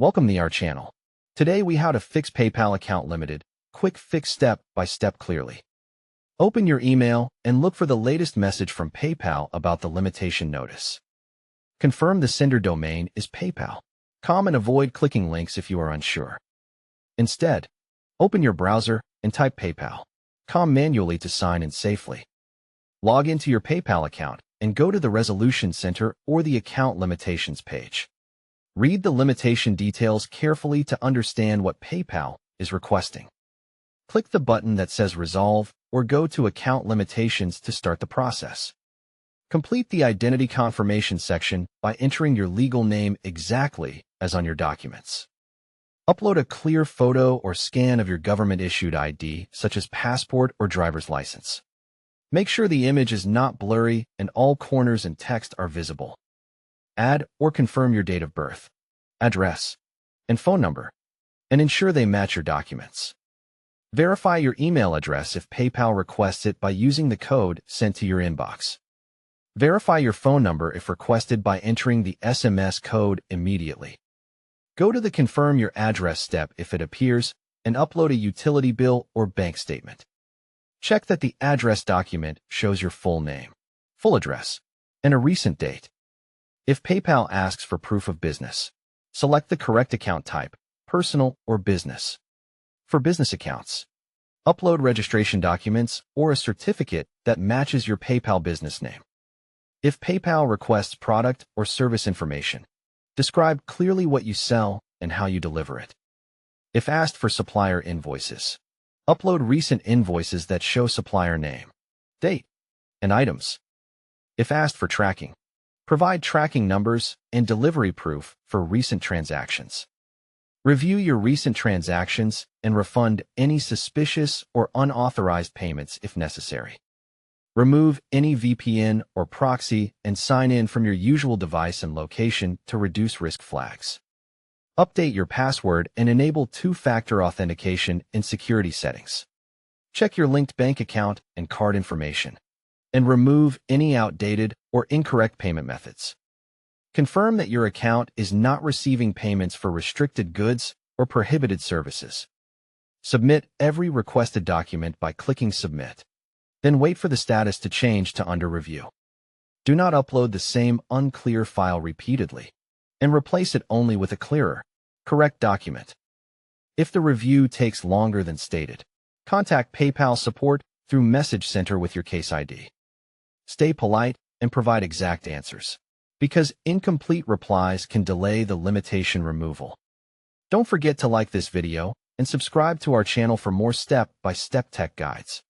Welcome to our channel. Today we how to fix PayPal account limited. Quick fix step by step clearly. Open your email and look for the latest message from PayPal about the limitation notice. Confirm the sender domain is PayPal.com and avoid clicking links if you are unsure. Instead, open your browser and type PayPal.com manually to sign in safely. Log into your PayPal account and go to the Resolution Center or the Account Limitations page. Read the limitation details carefully to understand what PayPal is requesting. Click the button that says Resolve or go to Account Limitations to start the process. Complete the identity confirmation section by entering your legal name exactly as on your documents. Upload a clear photo or scan of your government-issued ID, such as passport or driver's license. Make sure the image is not blurry and all corners and text are visible. Add or confirm your date of birth, address, and phone number, and ensure they match your documents. Verify your email address if PayPal requests it by using the code sent to your inbox. Verify your phone number if requested by entering the SMS code immediately. Go to the Confirm Your Address step if it appears, and upload a utility bill or bank statement. Check that the address document shows your full name, full address, and a recent date. If PayPal asks for proof of business, select the correct account type, personal or business. For business accounts, upload registration documents or a certificate that matches your PayPal business name. If PayPal requests product or service information, describe clearly what you sell and how you deliver it. If asked for supplier invoices, upload recent invoices that show supplier name, date, and items. If asked for tracking, provide tracking numbers and delivery proof for recent transactions. Review your recent transactions and refund any suspicious or unauthorized payments if necessary. Remove any VPN or proxy and sign in from your usual device and location to reduce risk flags. Update your password and enable two-factor authentication in security settings. Check your linked bank account and card information, and remove any outdated or incorrect payment methods. Confirm that your account is not receiving payments for restricted goods or prohibited services. Submit every requested document by clicking Submit. Then wait for the status to change to Under Review. Do not upload the same unclear file repeatedly, and replace it only with a clearer, correct document. If the review takes longer than stated, contact PayPal support through Message Center with your case ID. Stay polite and provide exact answers, because incomplete replies can delay the limitation removal. Don't forget to like this video and subscribe to our channel for more step-by-step tech guides.